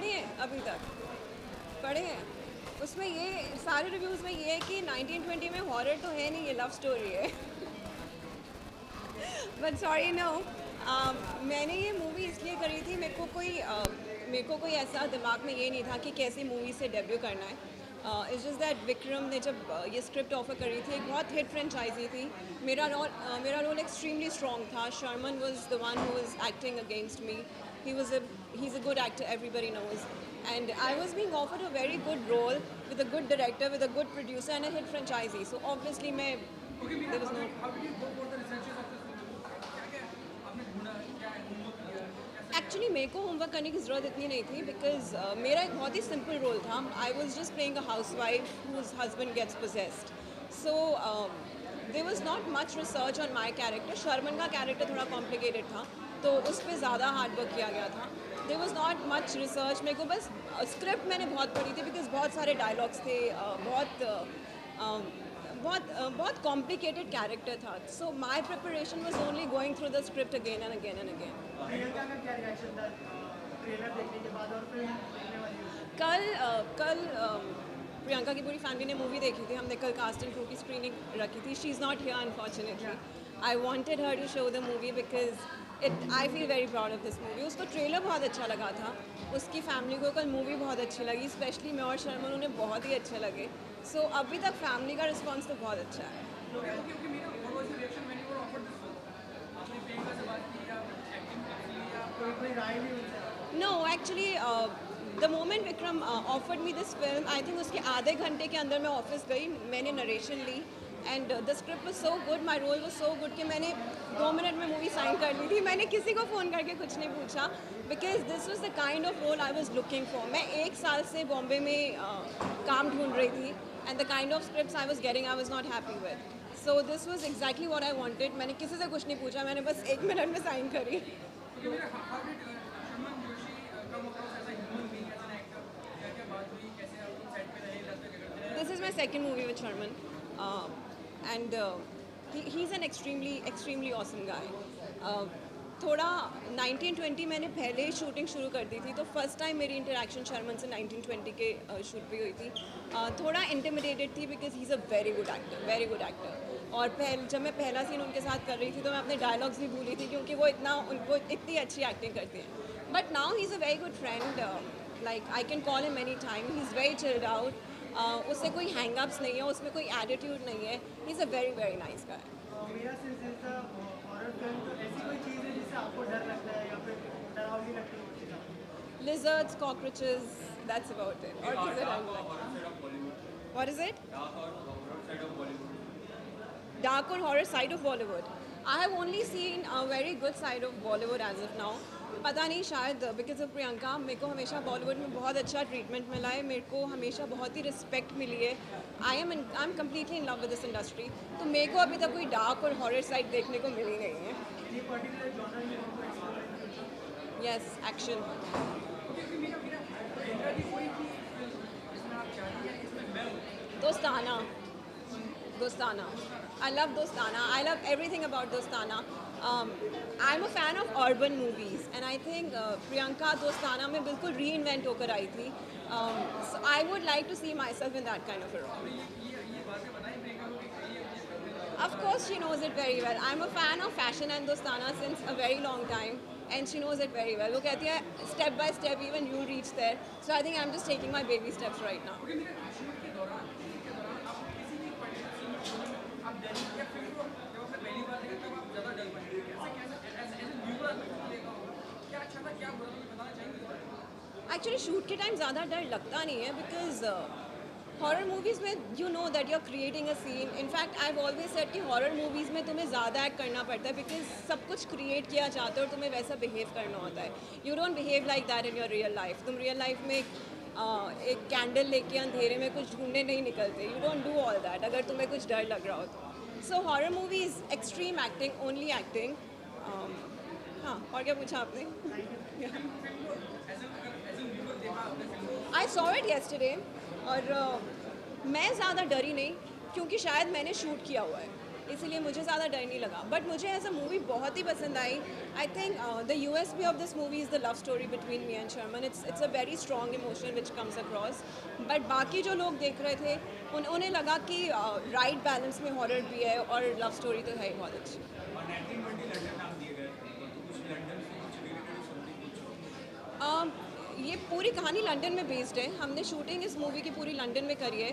पढ़े हैं अभी तक, पढ़े हैं। उसमें ये सारे रिव्यूज़ में ये है कि 1920 में हॉरर तो है नहीं, ये लव स्टोरी है। बट सॉरी नो, मैंने ये मूवी इसलिए करी थी, मेरे को कोई ऐसा दिमाग में ये नहीं था कि कैसी मूवी से डेब्यू करना है। इट्स जस्ट दैट विक्रम ने जब ये स्क्रिप्ट ऑफर करी थी, एक बहुत हिट फ्रेंचाइजी थी। मेरा रोल एक्सट्रीमली स्ट्रॉन्ग था। Sharman was the one who was acting against me. he's a good actor, everybody knows, and I was being offered a very good role with a good director, with a good producer and a hit franchisee, so obviously there was no. Actually मेरे को homework करने की ज़रूरत इतनी नहीं थी, because मेरा एक बहुत ही सिंपल रोल था। I was just playing a housewife whose husband gets possessed, so there was not much research on my character. Sharman का कैरेक्टर थोड़ा कॉम्प्लिकेटेड था, तो उस पर ज़्यादा हार्ड वर्क किया गया था। There was not much research. मेरे को बस स्क्रिप्ट मैंने बहुत पढ़ी थी, बिकॉज बहुत सारे डायलॉग्स थे, बहुत कॉम्प्लिकेटेड कैरेक्टर था। So my preparation was only going through the script again and again and again. Priyanka का क्या रिएक्शन था ट्रेलर देखने के बाद और फिल्म देखने वाली है? कल प्रियंका की पूरी फैमिली ने मूवी देखी थी। हमने कल कास्ट एंड क्रू की स्क्रीनिंग रखी थी। She is not here unfortunately. I wanted her to show the movie because I feel very proud of this movie. उसको ट्रेलर बहुत अच्छा लगा था, उसकी फैमिली को कल मूवी बहुत अच्छी लगी, स्पेशली मैं और शर्मन उन्हें बहुत ही अच्छे लगे। सो अभी तक फैमिली का रिस्पॉन्स तो बहुत अच्छा है। No, actually, the moment Vikram offered me this film, I think उसके आधे घंटे के अंदर मैं ऑफिस गई, मैंने नरेशन ली, and the script was so good, my role was so good कि मैंने 2 मिनट में मूवी साइन कर ली थी। मैंने किसी को फ़ोन करके कुछ नहीं पूछा, because this was the kind of role I was looking for. मैं 1 साल से बॉम्बे में काम ढूंढ रही थी, and the kind of scripts I was getting I was not happy with. So this was exactly what I wanted. मैंने किसी से कुछ नहीं पूछा, मैंने बस 1 मिनट में साइन करी। This is my second movie with Sharman, and he's an extremely awesome guy. थोड़ा 1920 मैंने पहले शूटिंग शुरू कर दी थी, तो फर्स्ट टाइम मेरी इंटरेक्शन शर्मन से 1920 के शूट पे हुई थी। थोड़ा इंटिमिडेटेड थी because he is a very good actor. और जब मैं पहला सीन उनके साथ कर रही थी, तो मैं अपने डायलॉग्स भी भूली थी, क्योंकि वो इतनी अच्छी एक्टिंग करती हैं। But now he is a very good friend, like I can call him any time. He is very chilled out, उससे कोई हैंगअप्स नहीं है, उसमें कोई एटीट्यूड नहीं है। He is a very nice guy. मेरा sense is the horror film, तो ऐसी कोई चीज़ है जिससे आपको डर लगता है या फिर डरावनी लगती है? Lizards, cockroaches, that's about it. और किसे डर लगता? What is it? Dark or horror side of Bollywood. I have only seen a very good side of Bollywood as of now. पता नहीं, शायद बिकॉज ऑफ प्रियंका मेरे को हमेशा बॉलीवुड में बहुत अच्छा ट्रीटमेंट मिला है, मेरे को हमेशा बहुत ही रिस्पेक्ट मिली है। I am completely in love with this industry. तो मेरे को अभी तक कोई डार्क और हॉरर साइड देखने को मिली नहीं है। Yes, action. दोस्ताना, I love Dostana. I love everything about Dostana. I'm a fan of urban movies, and I think Priyanka Dostana में बिल्कुल reinvent होकर आई थी. So I would like to see myself in that kind of a role. Of course, she knows it very well. I'm a fan of fashion and Dostana since a very long time, and she knows it very well. वो कहती है step by step, even you reach there. So I think I'm just taking my baby steps right now. Actually shoot के time ज़्यादा डर लगता नहीं है, because horror movies में you know that you are creating a scene. In fact I have always said कि horror movies में तुम्हें ज़्यादा एक्ट करना पड़ता है, बिकॉज सब कुछ क्रिएट किया जाता है और तुम्हें वैसा बिहेव करना होता है। You don't behave like that in your real life. तुम रियल लाइफ में एक कैंडल लेके अंधेरे में कुछ ढूंढने नहीं निकलते। You don't do all that अगर तुम्हें कुछ डर लग रहा हो तो। So horror movies extreme acting, only acting. हाँ, और क्या पूछा आपने? आई सॉ इट येस्टरडे, और मैं ज़्यादा डरी नहीं, क्योंकि शायद मैंने शूट किया हुआ है, इसीलिए मुझे ज़्यादा डर नहीं लगा. बट मुझे एज अ मूवी बहुत ही पसंद आई. I think the USP of this movie is the love story between me and Sharman. It's a very strong emotion which comes across. But बाकी जो लोग देख रहे थे उन्हें लगा कि राइट बैलेंस में हॉरर भी है और लव स्टोरी तो है ही बहुत अच्छी. ये पूरी कहानी लंदन में बेस्ड है. हमने शूटिंग इस मूवी की पूरी लंदन में करी है.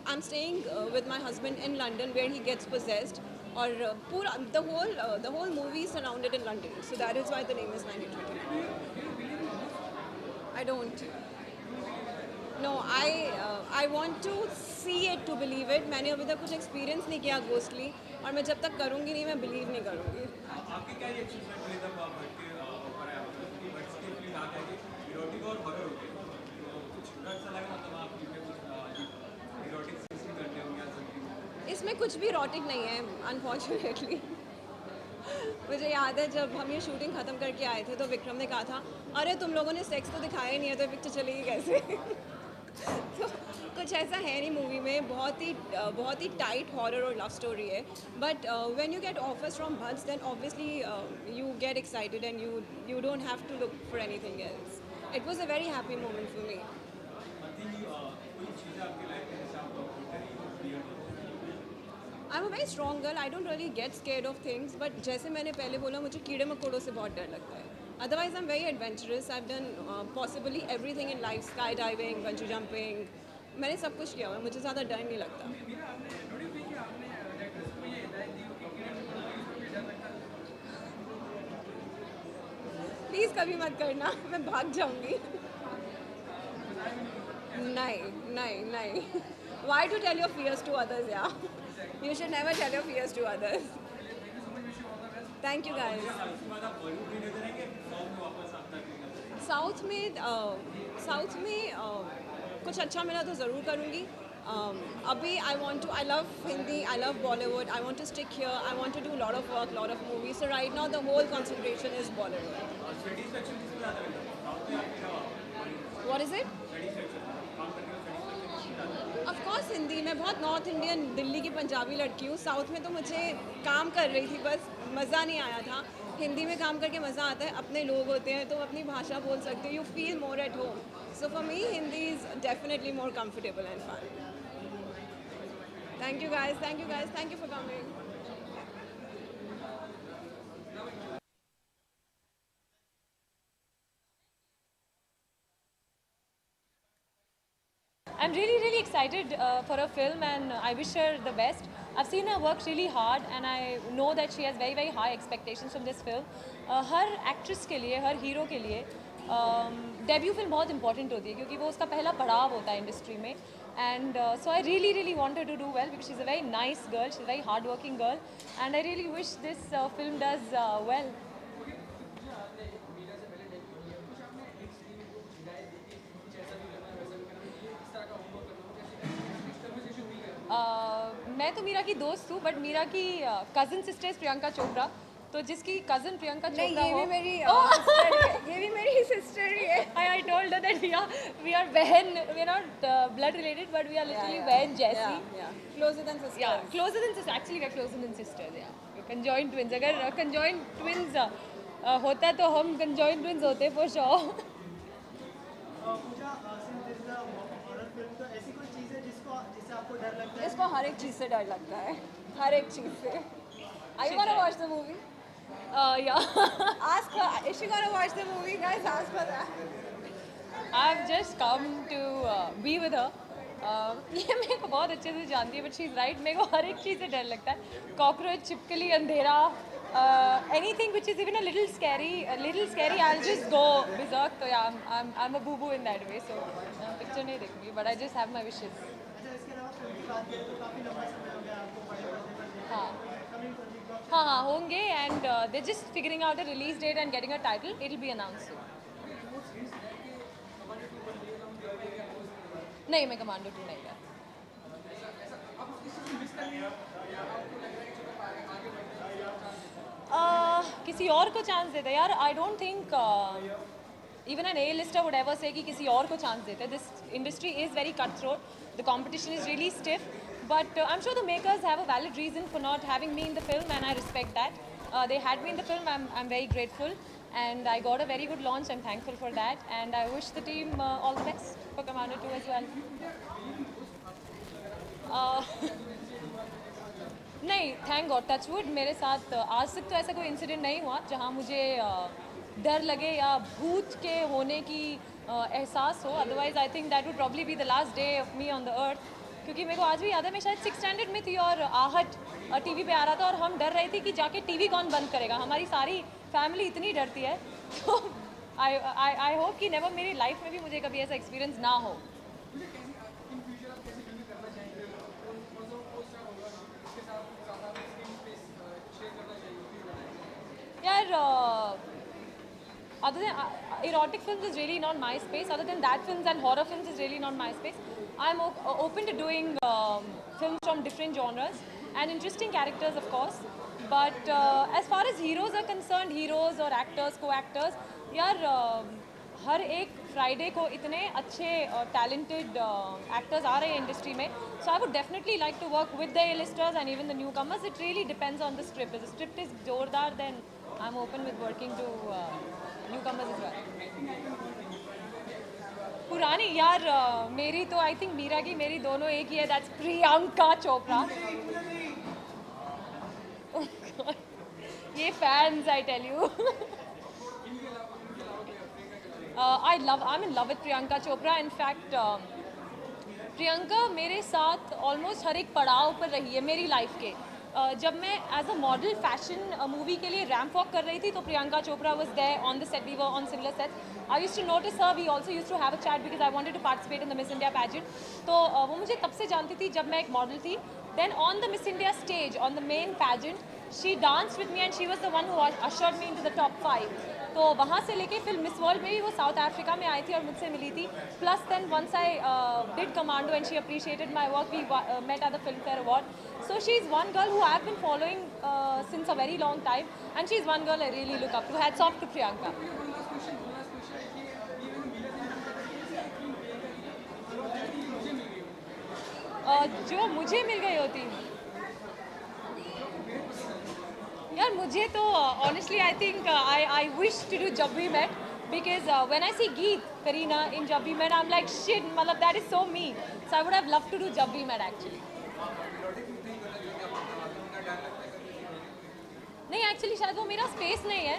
I'm staying with my husband in London where he gets possessed. और पूरा the whole movie is surrounded in London. So that is why the name is 1920. I don't. No, I want to see it to believe it. मैंने अभी तक कुछ experience नहीं किया ghostly और मैं जब तक करूँगी नहीं मैं बिलीव नहीं करूँगी. आपके क्या रिएक्शन मिले तब आप भट के ऊपर आए आपको कि भट के फील आ गया कि इरोटिक और हॉरर हो गए तो कुछ अच्छा लगा मतलब आप कुछ इरोटिक सीन करते होंगे या समथिंग. इसमें कुछ भी इरोटिक नहीं है अनफॉर्चुनेटली. मुझे याद है जब हम ये शूटिंग ख़त्म करके आए थे तो विक्रम ने कहा था अरे तुम लोगों ने सेक्स तो दिखाया ही नहीं है तो पिक्चर चलेगी कैसे. तो कुछ ऐसा है नहीं मूवी में. बहुत ही टाइट हॉरर और लव स्टोरी है. But when you get offers from Bhatts then obviously you get excited and you don't have to look for anything else. It was a very happy moment for me. I am a very strong girl. I don't really get scared of things. But जैसे मैंने पहले बोला मुझे कीड़े मकोड़ों से बहुत डर लगता है. Otherwise, I'm very adventurous. I've done possibly everything in life: skydiving, bungee jumping. मैंने सब कुछ किया हुआ है. मुझे ज़्यादा डर नहीं लगता. प्लीज़ कभी मत करना. मैं भाग जाऊंगी. नहीं. Why to tell your fears to others? Yeah, you should never tell your fears to others. Thank you guys. South में कुछ अच्छा मिला तो ज़रूर करूँगी. अभी I love Hindi, I love Bollywood. I want to stick here. I want to do a lot of work, lot of movies. So right now the whole concentration is Bollywood. What is it? Of course Hindi. मैं बहुत north Indian Delhi की पंजाबी लड़की हूँ. South में तो मुझे काम कर रही थी बस मज़ा नहीं आया था. हिंदी में काम करके मज़ा आता है. अपने लोग होते हैं तो अपनी भाषा बोल सकते हो. You feel more at home. So for me Hindi is definitely more comfortable and fun. Thank you guys. Thank you for coming. I'm really excited for her film and I wish her the best. I've seen her work really hard and I know that she has very high expectations from this film. Her actress के लिए, हर hero के लिए debut film बहुत important होती है क्योंकि वो उसका पहला पड़ाव होता है इंडस्ट्री में. And so I really want her to do well because she's a very nice girl, she's a very hard-working girl, and I really wish this film does well. मैं तो मीरा की दोस्त हूँ बट मीरा की कज़न सिस्टर प्रियंका चोपड़ा. तो जिसकी cousin Priyanka Chopra ये भी मेरी सिस्टर ही है. I told her that we are बहन. We are not blood related but we are literally बहन जैसी. Closer than sisters. Yeah, closer than sisters. Actually we are closer than sisters. Yeah, we're conjoined twins. अगर conjoined twins होता तो हम conjoined twins होते for sure. इसको हर एक चीज़ से डर लगता है. हर एक चीज़ से. Are you gonna watch the movie? Yeah. Ask her. Is she gonna watch the movie, guys? Ask her that. I've just come to be with her. ये मेरे को बहुत अच्छे से जानती है but she's right. मेरे को हर एक चीज़ से डर लगता है. कॉकरोच, छिपकली, अंधेरा, anything which is even a little scary, I'll just go berserk. So yeah, I'm a boo-boo in that way. So picture नहीं देखूँगी but I just have my wishes. हाँ होंगे and they're just figuring out a release date and getting a title. It'll be announced soon. नहीं मैं commando 2 नहीं गया. किसी और को चांस देते यार. I don't think even an A-lister would ever say कि किसी और को चांस देते. This industry is very cutthroat. The competition is really stiff. But I'm sure the makers have a valid reason for not having me in the film, and I respect that. They had me in the film. I'm very grateful, and I got a very good launch. I'm thankful for that, and I wish the team all the best for Commando 2 as well. नहीं, thank God, touchwood मेरे साथ आज तक तो ऐसा कोई incident नहीं हुआ जहाँ मुझे डर लगे या भूत के होने की एहसास हो. Otherwise I think that would probably be the last day of me on the earth. क्योंकि मेरे को आज भी याद है, मैं शायद 6th स्टैंडर्ड में थी और आहट टीवी पे आ रहा था और हम डर रहे थे कि जाके टीवी कौन बंद करेगा. हमारी सारी फैमिली इतनी डरती है. तो आई होप कि नेवर मेरी लाइफ में भी मुझे कभी ऐसा एक्सपीरियंस ना हो. यार other than erotic films is really not my space. Other than that, films and horror films is really not my space. I'm open to doing films from different genres and interesting characters, of course. But as far as heroes are concerned, heroes or actors, co-actors, यार हर एक Friday को इतने अच्छे talented actors आ रहे हैं industry में. So I would definitely like to work with the A-listers and even the newcomers. It really depends on the script. If the script is जोरदार, then I'm open with working to newcomers as well. पुरानी यार मेरी तो I think Meera की मेरी दोनों एक ही है. दैट्स प्रियंका चोपड़ा. ये fans I tell you. I'm in love with Priyanka Chopra. In fact, Priyanka मेरे साथ ऑलमोस्ट हर एक पड़ाव पर रही है मेरी लाइफ के. जब मैं as a model fashion movie के लिए रैम्प वॉक कर रही थी तो Priyanka Chopra was there on the set. We were on similar sets. I used to notice her. We also used to have a chat because I wanted to participate in the Miss India pageant. तो वो मुझे तब से जानती थी जब मैं एक मॉडल थी. Then on the Miss India stage on the main pageant she danced with me and she was the one who ushered me into the top 5. तो वहाँ से लेके फिर मिस वर्ल्ड में भी वो साउथ अफ्रीका में आई थी और मुझसे मिली थी. Plus then once I did Commando and she appreciated my work. We met at the Filmfare award. So she is one girl who I have been following since a very long time, and she is one girl I really look up to. Hats off to Priyanka. जो मुझे मिल गई होती यार, मुझे तो honestly I think I wish to do Jab We Met, because when I see Geet Kareena in Jab We Met, I'm like shit, matlab that is so me. So I would have loved to do Jab We Met actually. नहीं, actually शायद वो मेरा space नहीं है.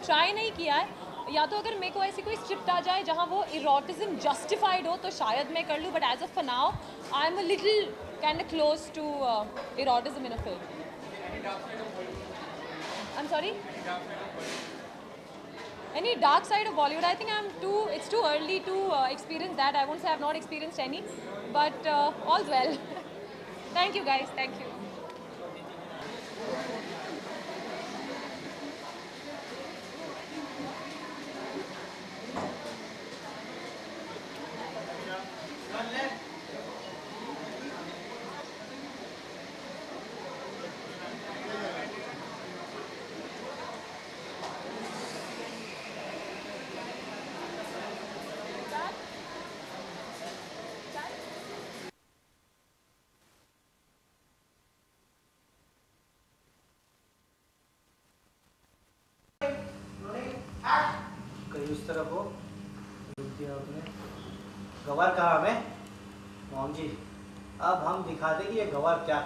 Try नहीं किया है. या तो अगर मेरे को ऐसी कोई स्क्रिप्ट आ जाए जहाँ वो इरोटिज्म जस्टिफाइड हो तो शायद मैं कर लूँ. But as of for now I am a little kind of close to eroticism in a film. I am sorry, any dark side of Bollywood? I think it's too early to experience that. I won't say I've not experienced any, but all's well. Thank you guys, thank you. उस तरफ हो दिया आपने. गवार कहाँ हमें? मोहन जी, अब हम दिखा दें कि ये गवार क्या